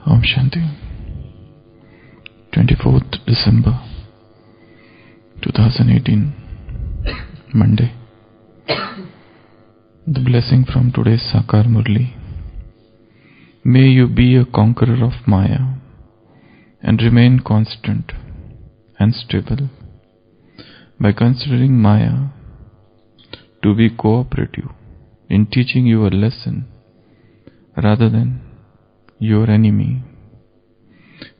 Om Shanti. 24th December 2018, Monday. The blessing from today's Sakar Murli. May you be a conqueror of Maya and remain constant and stable by considering Maya to be cooperative in teaching you a lesson rather than your enemy.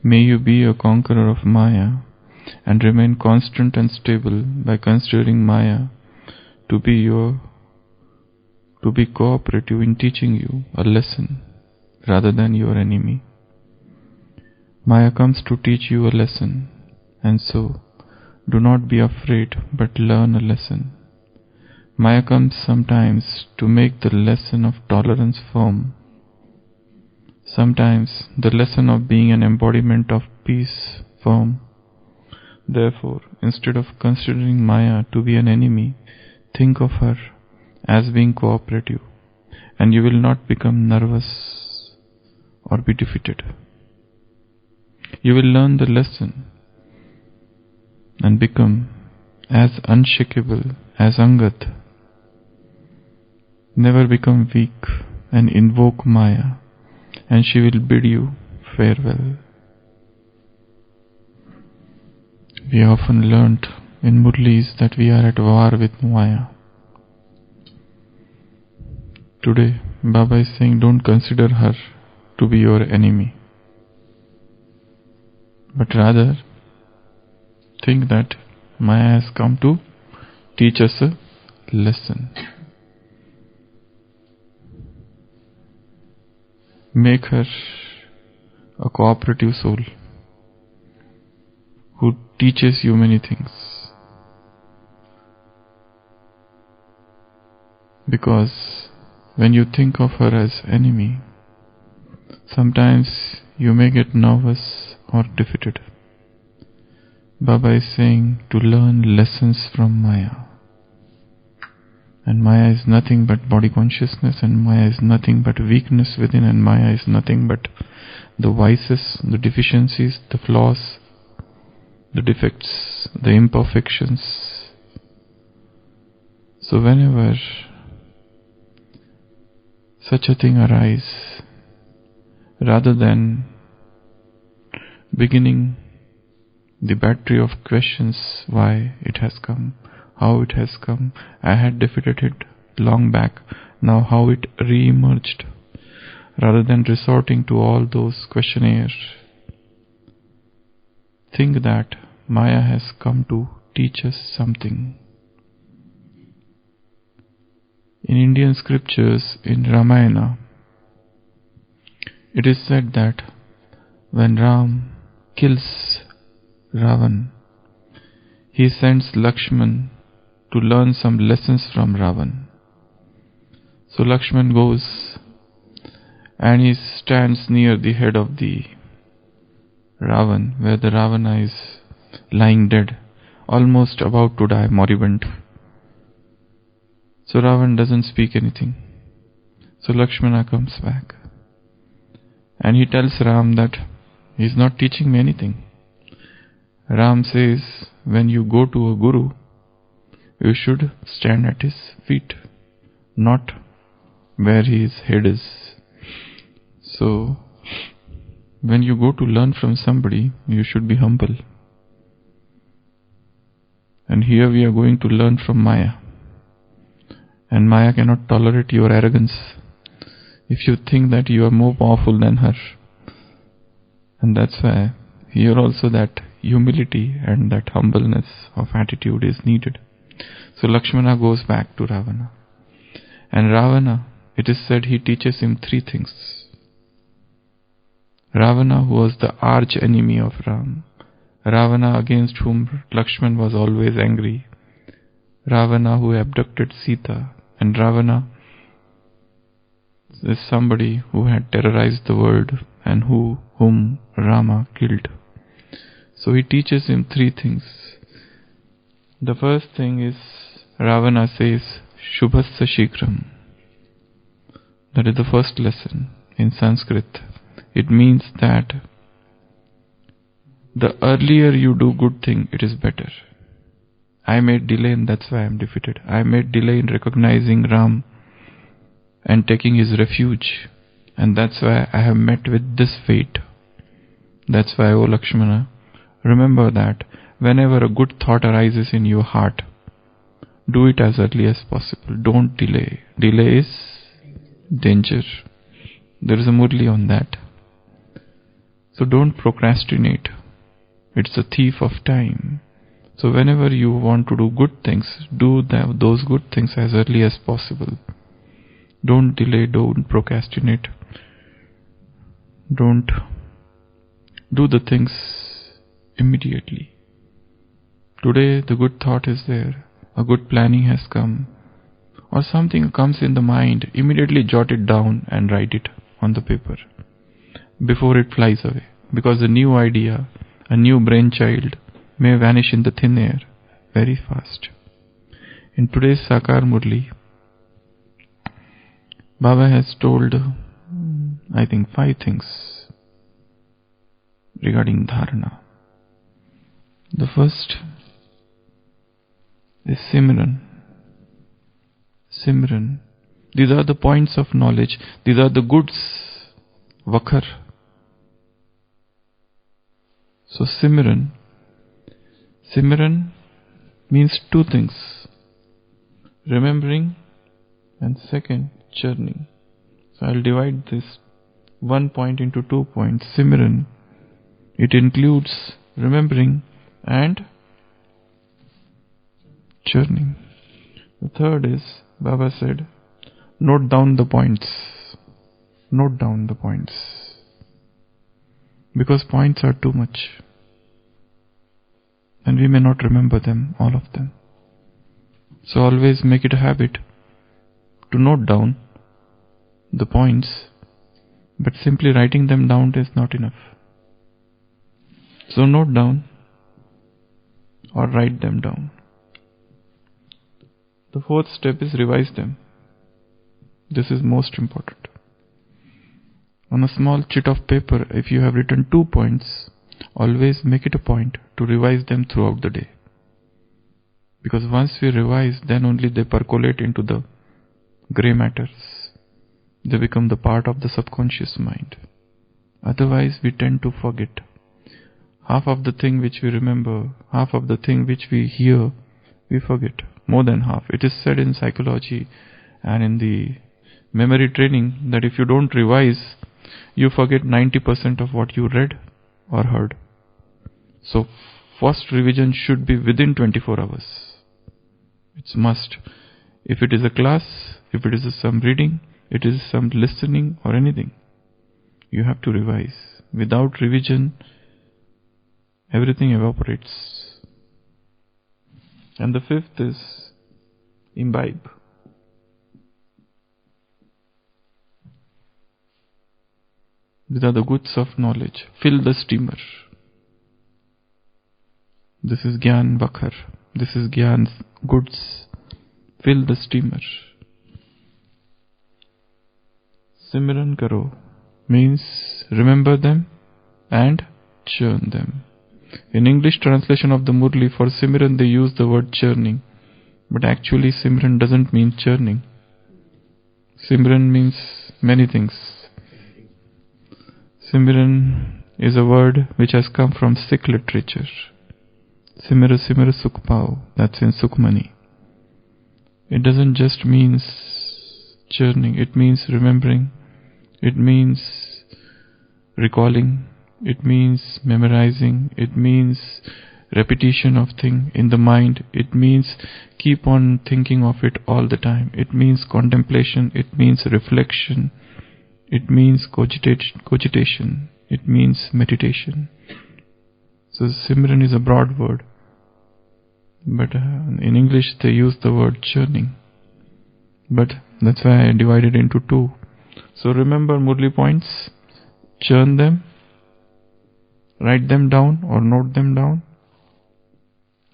May you be a conqueror of Maya and remain constant and stable by considering Maya to be cooperative in teaching you a lesson rather than your enemy. Maya comes to teach you a lesson, and so do not be afraid but learn a lesson. Maya comes sometimes to make the lesson of tolerance firm, sometimes the lesson of being an embodiment of peace firm. Therefore, instead of considering Maya to be an enemy, think of her as being cooperative, and you will not become nervous or be defeated. You will learn the lesson and become as unshakable as Angad. Never become weak and invoke Maya, and she will bid you farewell. We often learnt in Murlis that we are at war with Maya. Today, Baba is saying, don't consider her to be your enemy, but rather think that Maya has come to teach us a lesson. Make her a cooperative soul who teaches you many things. Because when you think of her as enemy, sometimes you may get nervous or defeated. Baba is saying to learn lessons from Maya. And Maya is nothing but body consciousness, and Maya is nothing but weakness within, and Maya is nothing but the vices, the deficiencies, the flaws, the defects, the imperfections. So whenever such a thing arises, rather than beginning the battery of questions, why it has come, how it has come, I had defeated it long back, now how it re-emerged, rather than resorting to all those questionnaires, think that Maya has come to teach us something. In Indian scriptures, in Ramayana, it is said that when Ram kills Ravan, he sends Lakshman to learn some lessons from Ravan. So Lakshman goes and he stands near the head of the Ravan, where the Ravana is lying dead, almost about to die, moribund. So Ravan doesn't speak anything. So Lakshmana comes back and he tells Ram that he's not teaching me anything. Ram says, when you go to a guru, you should stand at his feet, not where his head is. So, when you go to learn from somebody, you should be humble. And here we are going to learn from Maya. And Maya cannot tolerate your arrogance if you think that you are more powerful than her. And that's why here also that humility and that humbleness of attitude is needed. So Lakshmana goes back to Ravana. And Ravana, it is said he teaches him three things. Ravana, who was the arch enemy of Ram. Ravana, against whom Lakshman was always angry. Ravana, who abducted Sita. And Ravana is somebody who had terrorized the world and whom Rama killed. So he teaches him three things. The first thing is, Ravana says, Shubhasya Shikram. That is the first lesson in Sanskrit. It means that the earlier you do good thing, it is better. I made delay and that's why I am defeated. I made delay in recognizing Ram and taking his refuge, and that's why I have met with this fate. That's why, O Lakshmana, remember that whenever a good thought arises in your heart, do it as early as possible. Don't delay. Delay is danger. There is a Murli on that. So don't procrastinate. It's a thief of time. So whenever you want to do good things, do those good things as early as possible. Don't delay, don't procrastinate. Don't do the things immediately. Today the good thought is there, a good planning has come, or something comes in the mind, immediately jot it down and write it on the paper before it flies away. Because a new idea, a new brainchild may vanish in the thin air very fast. In today's Sakar Murli, Baba has told, I think, 5 things regarding dharana. The first is Simran. Simran. These are the points of knowledge. These are the goods. Vakhar. So Simran. Simran means 2 things. Remembering and second, churning. So I'll divide this 1 point into 2 points. Simran. It includes remembering and churning. The third is, Baba said, note down the points. Note down the points. Because points are too much. And we may not remember them, all of them. So always make it a habit to note down the points, but simply writing them down is not enough. So note down or write them down. The 4th step is revise them. This is most important. On a small sheet of paper, if you have written 2 points, always make it a point to revise them throughout the day. Because once we revise, then only they percolate into the grey matters. They become the part of the subconscious mind. Otherwise, we tend to forget. Half of the thing which we remember, half of the thing which we hear, we forget. More than half. It is said in psychology and in the memory training that if you don't revise, you forget 90% of what you read or heard. So first revision should be within 24 hours. It's must. If it is a class, if it is some reading, it is some listening or anything, you have to revise. Without revision, everything evaporates. And the 5th is imbibe. These are the goods of knowledge. Fill the steamer. This is Gyan Vakhar. This is Gyan's goods. Fill the steamer. Simran karo means remember them and churn them. In English translation of the Murli, for Simran they use the word churning. But actually Simran doesn't mean churning. Simran means many things. Simran is a word which has come from Sikh literature. Simra Simra Sukh Pao, that's in Sukhmani. It doesn't just mean churning, it means remembering, it means recalling, it means memorizing, it means repetition of thing in the mind, it means keep on thinking of it all the time, it means contemplation, it means reflection, it means cogitation, it means meditation. So Simran is a broad word, but in English they use the word churning, but that's why I divided into 2. So remember Murli points, churn them, write them down or note them down,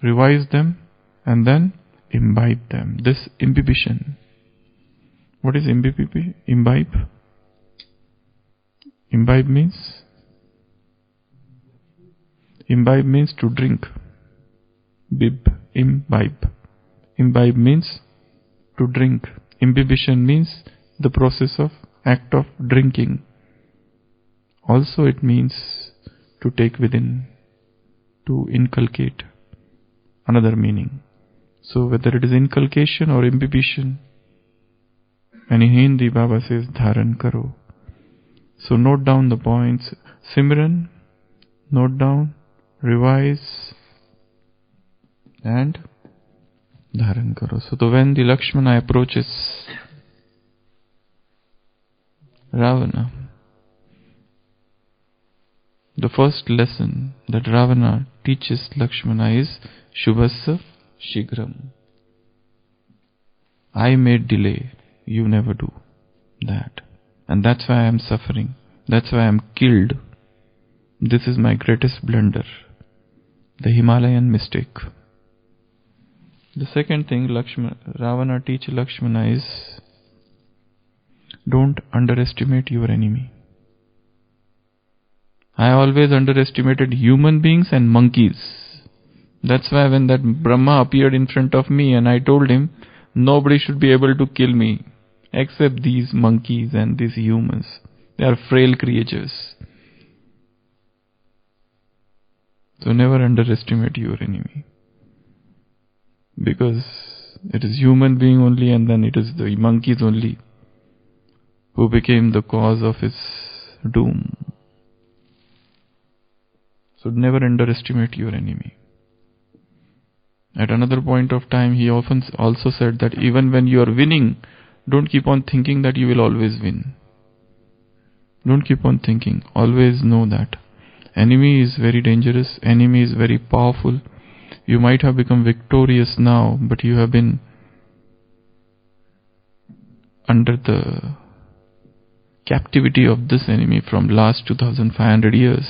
revise them, and then imbibe them. This imbibition. What is imbibe? Imbibe? Imbibe means to drink. Bib, imbibe. Imbibe means to drink. Imbibition means the process of act of drinking. Also it means to take within, to inculcate. Another meaning. So whether it is inculcation or imbibition, and in Hindi Baba says dharan karo. So note down the points. Simran, note down, revise, and dharan karo. So when the Lakshmana approaches Ravana, the first lesson that Ravana teaches Lakshmana is Shubhasya Shigram. I may delay, you never do that. And that's why I am suffering. That's why I am killed. This is my greatest blunder. The Himalayan mistake. The second thing Ravana teaches Lakshmana is don't underestimate your enemy. I always underestimated human beings and monkeys. That's why when that Brahma appeared in front of me and I told him, nobody should be able to kill me except these monkeys and these humans. They are frail creatures. So never underestimate your enemy. Because it is human being only and then it is the monkeys only who became the cause of his doom. So never underestimate your enemy. At another point of time, he often also said that even when you are winning, don't keep on thinking that you will always win. Don't keep on thinking. Always know that enemy is very dangerous. Enemy is very powerful. You might have become victorious now, but you have been under the captivity of this enemy from last 2500 years.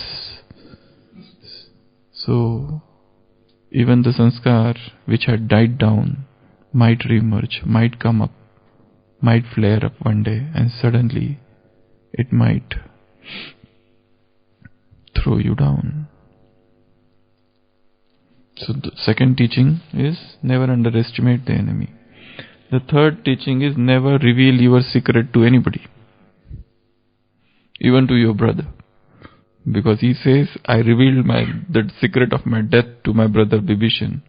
So even the sanskar which had died down might re-emerge, might come up, might flare up one day, and suddenly it might throw you down. So the second teaching is never underestimate the enemy. The third teaching is never reveal your secret to anybody, even to your brother. Because he says, I revealed the secret of my death to my brother Bibhishan.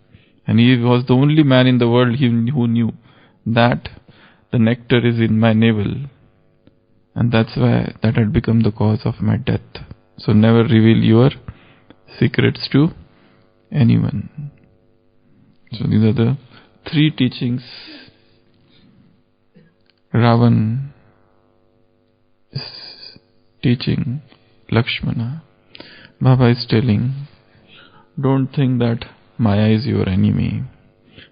And he was the only man in the world who knew that the nectar is in my navel. And that's why that had become the cause of my death. So never reveal your secrets to anyone. So these are the three teachings Ravan is teaching Lakshmana. Baba is telling, don't think that Maya is your enemy.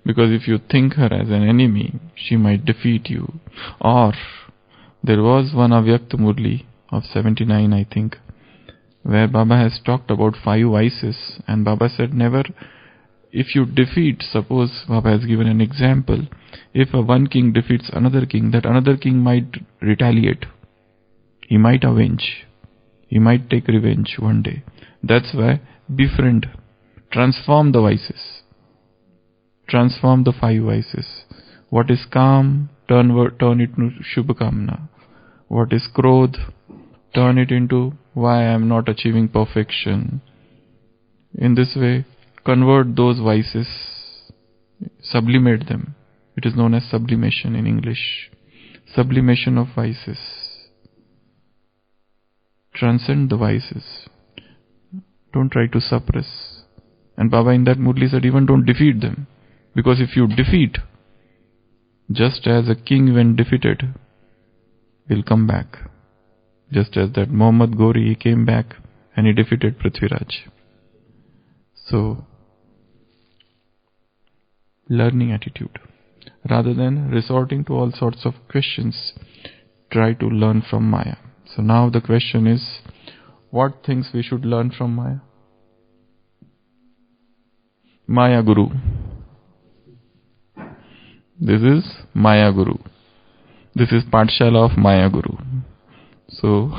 Because if you think her as an enemy, she might defeat you. Or, there was one Avyakta Murli of 79, I think, where Baba has talked about 5 vices. And Baba said, never, if you defeat, suppose Baba has given an example, if one king defeats another king, that another king might retaliate. He might avenge. He might take revenge one day. That's why befriend, transform the vices. Transform the 5 vices. What is calm, turn it into Shubhakamna. What is Krodh, turn it into why I am not achieving perfection. In this way, convert those vices, sublimate them. It is known as sublimation in English. Sublimation of vices. Transcend the vices. Don't try to suppress. And Baba in that Murli said, even don't defeat them. Because if you defeat, just as a king when defeated, will come back. Just as that Muhammad Ghori, he came back and he defeated Prithviraj. So, learning attitude. Rather than resorting to all sorts of questions, try to learn from Maya. So now the question is, what things we should learn from Maya? Maya Guru. This is Maya Guru. This is Pathshala of Maya Guru. So,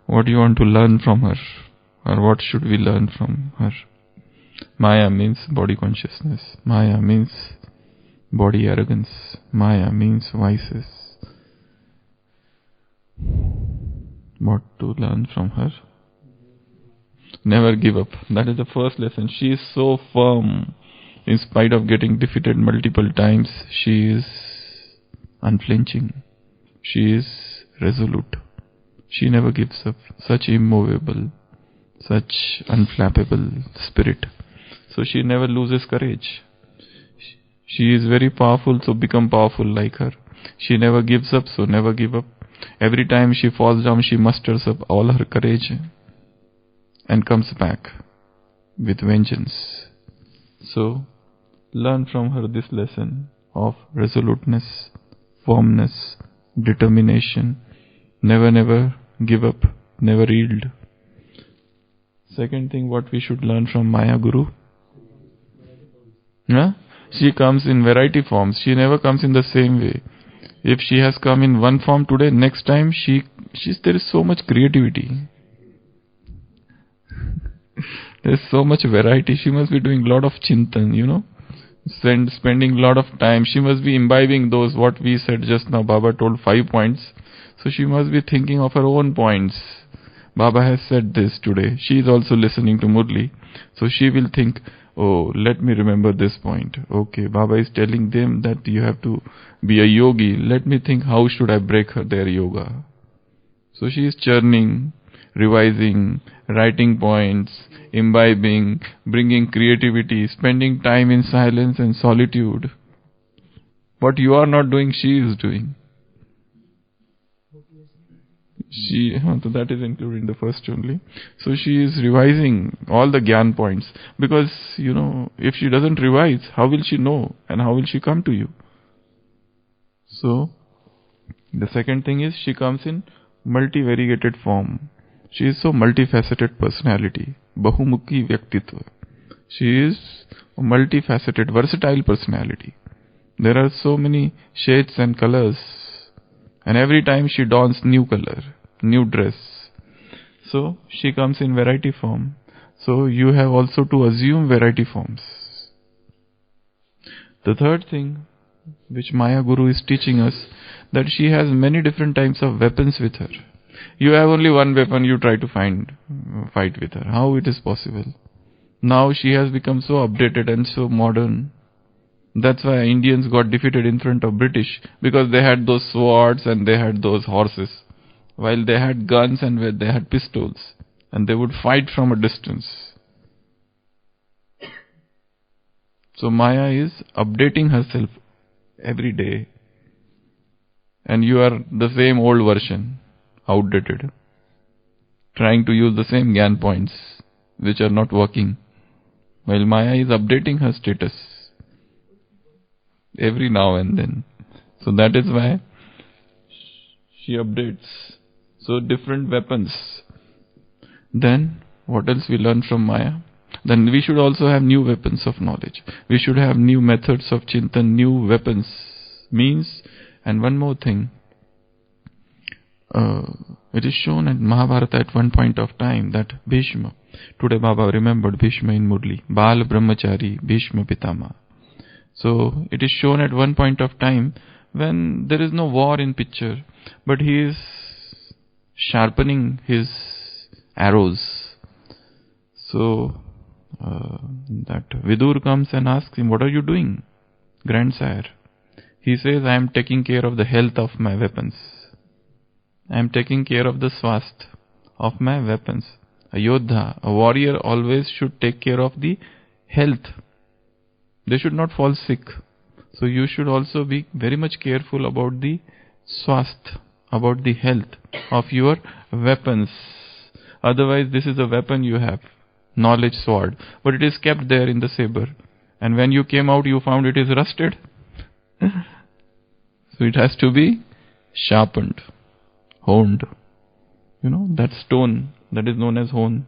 what What do you want to learn from her? Or what should we learn from her? Maya means body consciousness. Maya means body arrogance. Maya means vices. What to learn from her? Never give up. That is the first lesson. She is so firm. In spite of getting defeated multiple times, she is unflinching. She is resolute. She never gives up. Such immovable, such unflappable spirit. So she never loses courage. She is very powerful, so become powerful like her. She never gives up, so never give up. Every time she falls down, she musters up all her courage and comes back with vengeance. So, learn from her this lesson of resoluteness, firmness, determination. Never give up, never yield. Second thing, what we should learn from Maya Guru? She comes in variety forms. She never comes in the same way. If she has come in one form today, next time there is so much creativity. There is so much variety. She must be doing a lot of chintan, spending a lot of time. She must be imbibing those, what we said just now. Baba told 5 points. So she must be thinking of her own points. Baba has said this today. She is also listening to Murli. So she will think, oh, let me remember this point. Okay, Baba is telling them that you have to be a yogi. Let me think, how should I break their yoga? So she is churning, revising, writing points, imbibing, bringing creativity, spending time in silence and solitude. What you are not doing, she is doing. So that is included in the first only. So she is revising all the Gyan points. Because, if she doesn't revise, how will she know? And how will she come to you? So, the second thing is, she comes in multi-variegated form. She is so multifaceted personality. Bahumukhi Vyaktitva. She is a multifaceted, versatile personality. There are so many shades and colors. And every time she dons new color, new dress. So, she comes in variety form. So, you have also to assume variety forms. The third thing, which Maya Guru is teaching us, that she has many different types of weapons with her. You have only one weapon, you try to fight with her. How it is possible? Now she has become so updated and so modern. That's why Indians got defeated in front of British, because they had those swords and they had those horses, while they had guns and they had pistols, and they would fight from a distance. So Maya is updating herself every day, and you are the same old version, outdated, trying to use the same Gyan points, which are not working, while Maya is updating her status every now and then. So that is why she updates. So different weapons. Then what else we learn from Maya? Then we should also have new weapons of knowledge. We should have new methods of chintan, new weapons, means. And one more thing. It is shown at Mahabharata at one point of time that Bhishma, today Baba remembered Bhishma in Murli, Bal Brahmachari, Bhishma Pitama. So it is shown at one point of time when there is no war in picture, but he is sharpening his arrows. So that Vidur comes and asks him, what are you doing, grandsire? He says, I am taking care of the health of my weapons. I am taking care of the swast of my weapons. A yodha, a warrior, always should take care of the health. They should not fall sick. So you should also be very much careful about the swast, about the health of your weapons. Otherwise, this is a weapon you have, knowledge sword, but it is kept there in the saber. And when you came out, you found it is rusted. So it has to be sharpened, honed. That stone that is known as hone,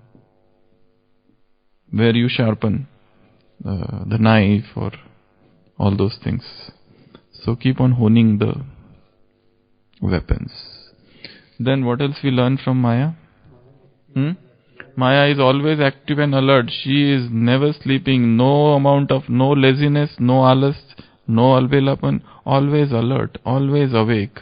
where you sharpen the knife or all those things. So keep on honing the weapons. Then what else we learn from Maya? Hmm? Maya is always active and alert. She is never sleeping. No laziness, no alas, no alvelapan. Always alert, always awake.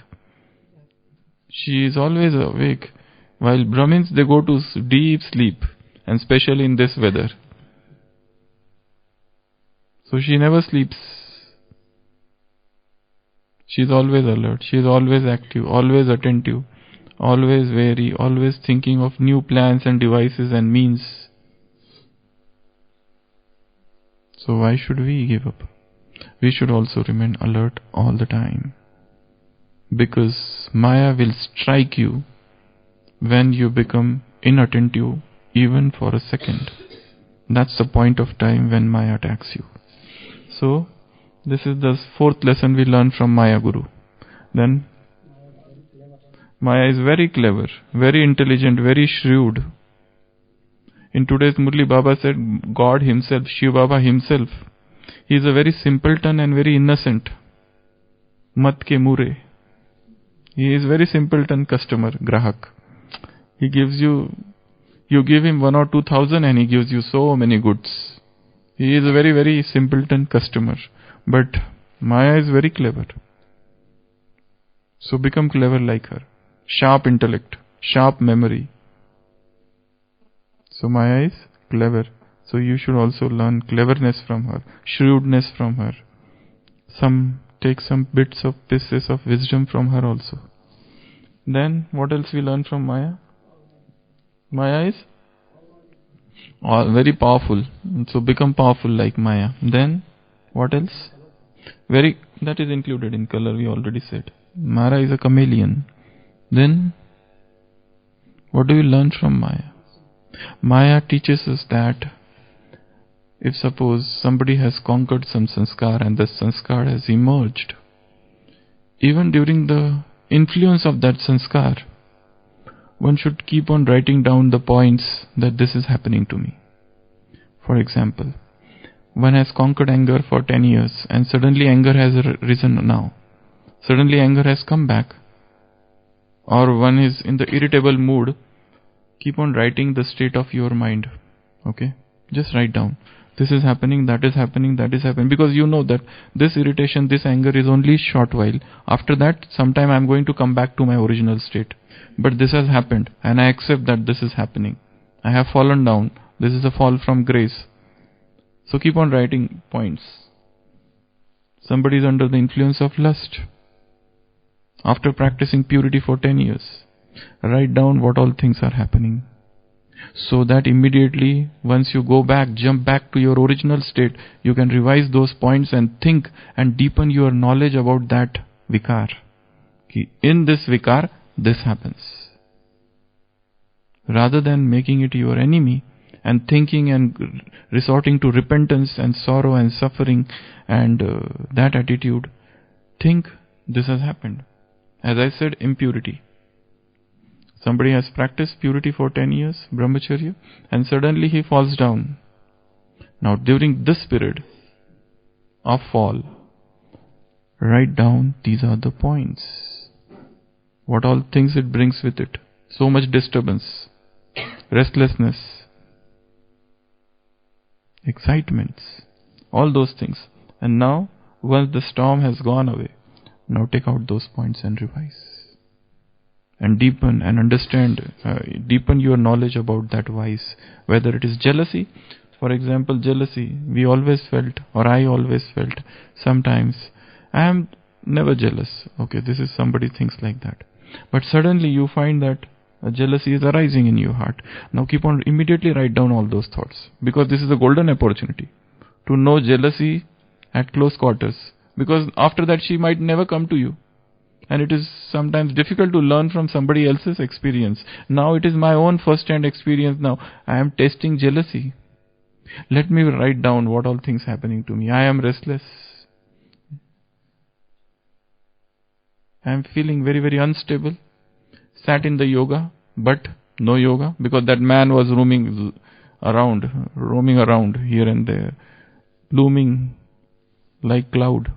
She is always awake. While Brahmins, they go to deep sleep, and especially in this weather. So she never sleeps. She is always alert. She is always active, always attentive, always wary, always thinking of new plans and devices and means. So why should we give up? We should also remain alert all the time. Because Maya will strike you when you become inattentive even for a second. That's the point of time when Maya attacks you. So, this is the fourth lesson we learn from Maya Guru. Then, Maya is very clever, very intelligent, very shrewd. In today's Murli, Baba said God himself, Shiva Baba himself, he is a very simpleton and very innocent. Mat ke mure. He is very simpleton customer, grahak. He gives you give him 1 or 2,000 and he gives you so many goods. He is a very, very simpleton customer. But Maya is very clever. So become clever like her. Sharp intellect, sharp memory. So Maya is clever. So you should also learn cleverness from her, shrewdness from her. Take some bits of pieces of wisdom from her also. Then what else we learn from Maya? Maya is very powerful. So become powerful like Maya. Then what else? That is included in color, we already said. Mara is a chameleon. Then what do we learn from Maya? Maya teaches us that if suppose somebody has conquered some sanskar and the sanskar has emerged, even during the influence of that sanskar, one should keep on writing down the points that this is happening to me. For example, one has conquered anger for 10 years and suddenly anger has risen now. Suddenly anger has come back. Or one is in the irritable mood, keep on writing the state of your mind. Okay? Just write down. This is happening, that is happening, that is happening. Because you know that this irritation, this anger is only short while. After that, sometime I am going to come back to my original state. But this has happened and I accept that this is happening. I have fallen down. This is a fall from grace. So keep on writing points. Somebody is under the influence of lust. After practicing purity for 10 years, write down what all things are happening. So that immediately, once you go back, jump back to your original state, you can revise those points and think and deepen your knowledge about that vikar. In this vikar, this happens. Rather than making it your enemy and thinking and resorting to repentance and sorrow and suffering and that attitude, think this has happened. As I said, impurity. Somebody has practiced purity for 10 years, brahmacharya, and suddenly he falls down. Now during this period of fall, write down these are the points. What all things it brings with it. So much disturbance, restlessness, excitements, all those things. And now, once the storm has gone away, now take out those points and revise. And deepen and understand, deepen your knowledge about that vice. Whether it is jealousy, for example, jealousy, we always felt, or I always felt, sometimes, I am never jealous. Okay, this is somebody thinks like that. But suddenly you find that a jealousy is arising in your heart. Now keep on, immediately write down all those thoughts. Because this is a golden opportunity to know jealousy at close quarters. Because after that she might never come to you. And it is sometimes difficult to learn from somebody else's experience. Now it is my own first-hand experience now. I am tasting jealousy. Let me write down what all things happening to me. I am restless. I am feeling very, very unstable. Sat in the yoga, but no yoga. Because that man was roaming around here and there. Blooming like cloud.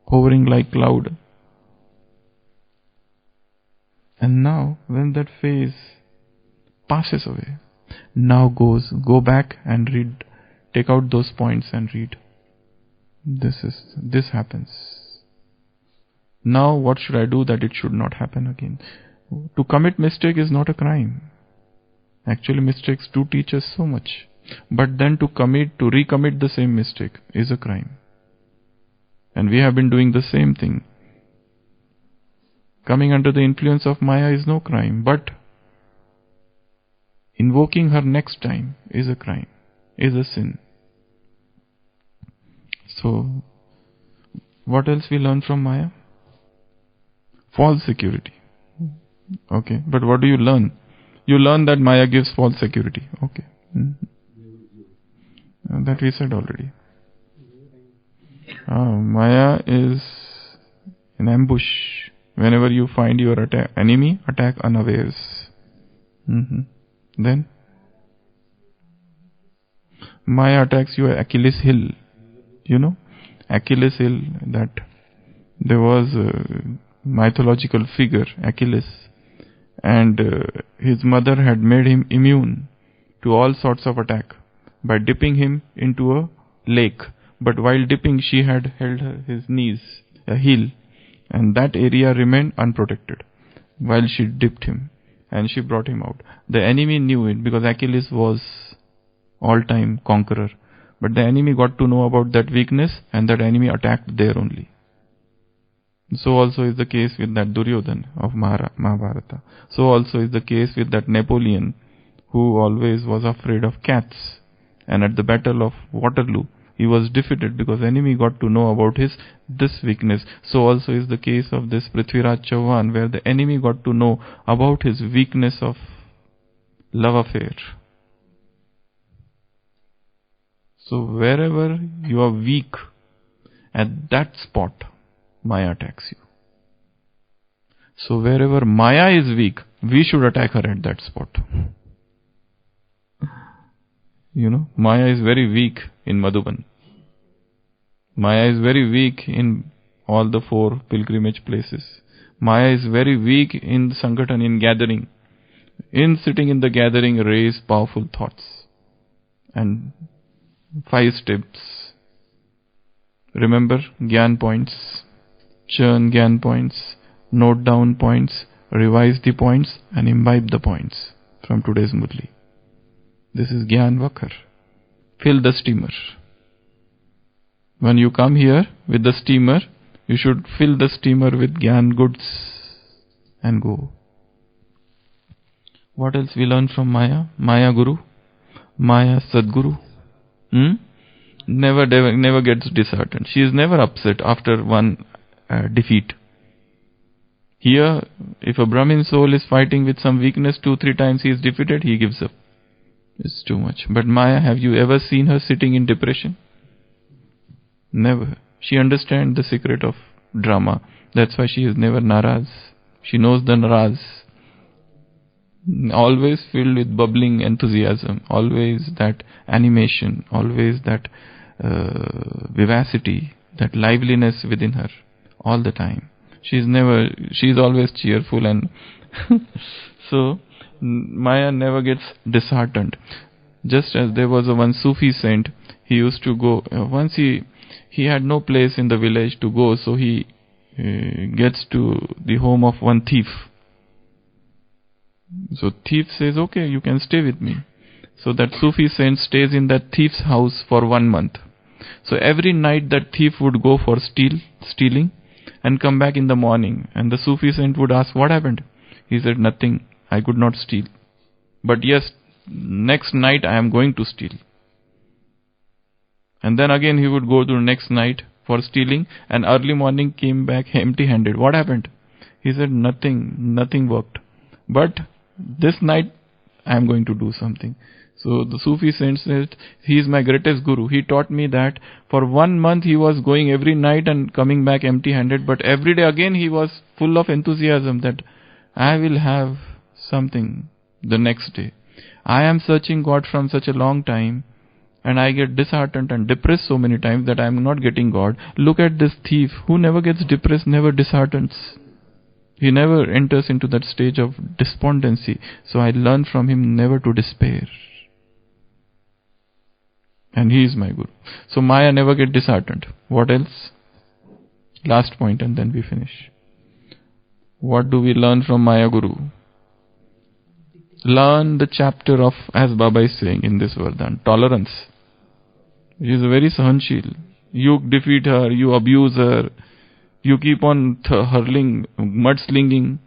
Hovering like cloud. And now, when that phase passes away. Now go back and read, take out those points and read. This happens. Now what should I do that it should not happen again? To commit mistake is not a crime. Actually, mistakes do teach us so much. But then to recommit the same mistake is a crime. And we have been doing the same thing. Coming under the influence of Maya is no crime, but invoking her next time is a crime, is a sin. So, what else we learn from Maya? False security. Okay, but what do you learn? You learn that Maya gives false security. Okay. That we said already. Maya is an ambush. Whenever you find your enemy, attack unawares. Then Maya attacks your Achilles heel. You know, Achilles heel, that there was a mythological figure, Achilles, and his mother had made him immune to all sorts of attack by dipping him into a lake. But while dipping, she had held his knees, a heel, and that area remained unprotected while she dipped him, and she brought him out. The enemy knew it because Achilles was all-time conqueror. But the enemy got to know about that weakness, and that enemy attacked there only. So also is the case with that Duryodhan of Mahabharata. So also is the case with that Napoleon, who always was afraid of cats. And at the Battle of Waterloo, he was defeated because the enemy got to know about this weakness. So also is the case of this Prithviraj Chauhan, where the enemy got to know about his weakness of love affair. So wherever you are weak, at that spot, Maya attacks you. So wherever Maya is weak, we should attack her at that spot. You know, Maya is very weak in Madhuban. Maya is very weak in all the 4 pilgrimage places. Maya is very weak in Sankatan, in gathering. In sitting in the gathering, raise powerful thoughts. And 5 steps. Remember Gyan points. Churn Gyan points. Note down points. Revise the points and imbibe the points from today's Murli. This is Gyan Vakhar. Fill the steamer. When you come here with the steamer, you should fill the steamer with Gyan goods and go. What else we learn from Maya? Maya Guru, Maya Sadguru. Never gets disheartened. She is never upset after one defeat. Here, if a Brahmin soul is fighting with some weakness 2-3 times, he is defeated, he gives up. It's too much. But Maya, have you ever seen her sitting in depression? Never. She understands the secret of drama. That's why she is never naraz. She knows the naraz. Always filled with bubbling enthusiasm. Always that animation. Always that vivacity. That liveliness within her. All the time. She is always cheerful, and so Maya never gets disheartened. Just as there was one Sufi saint, he used to go, once he had no place in the village to go, so he gets to the home of one thief. So thief says, okay, you can stay with me. So that Sufi saint stays in that thief's house for 1 month. So every night that thief would go for stealing and come back in the morning. And the Sufi saint would ask, what happened? He said, nothing, I could not steal. But yes, next night I am going to steal. And then again he would go to the next night for stealing, and early morning came back empty-handed. What happened? He said, nothing worked. But this night I am going to do something. So the Sufi saint said, he is my greatest guru. He taught me that for 1 month he was going every night and coming back empty-handed, but every day again he was full of enthusiasm that I will have something the next day. I am searching God from such a long time, and I get disheartened and depressed so many times that I am not getting God. Look at this thief who never gets depressed, never disheartens. He never enters into that stage of despondency. So I learn from him never to despair. And he is my Guru. So Maya never get disheartened. What else? Last point and then we finish. What do we learn from Maya Guru? Learn the chapter of, as Baba is saying in this Vardhan, tolerance. She is very sahanshil. You defeat her, you abuse her, you keep on hurling, mudslinging.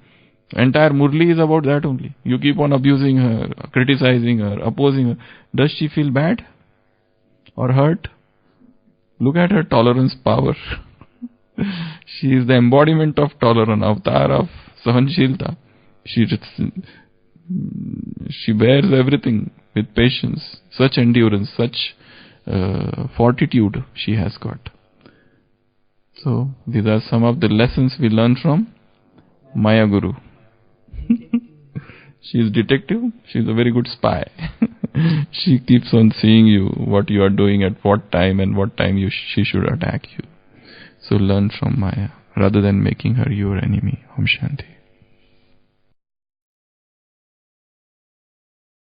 Entire Murli is about that only. You keep on abusing her, criticizing her, opposing her. Does she feel bad or hurt? Look at her tolerance power. She is the embodiment of tolerance, avatar of sahanshilta. She bears everything with patience, such endurance, such fortitude she has got. So these are some of the lessons we learn from Maya Guru. She is detective. She is a very good spy. She keeps on seeing you, what you are doing at what time and what time she should attack you. So learn from Maya rather than making her your enemy. Om Shanti.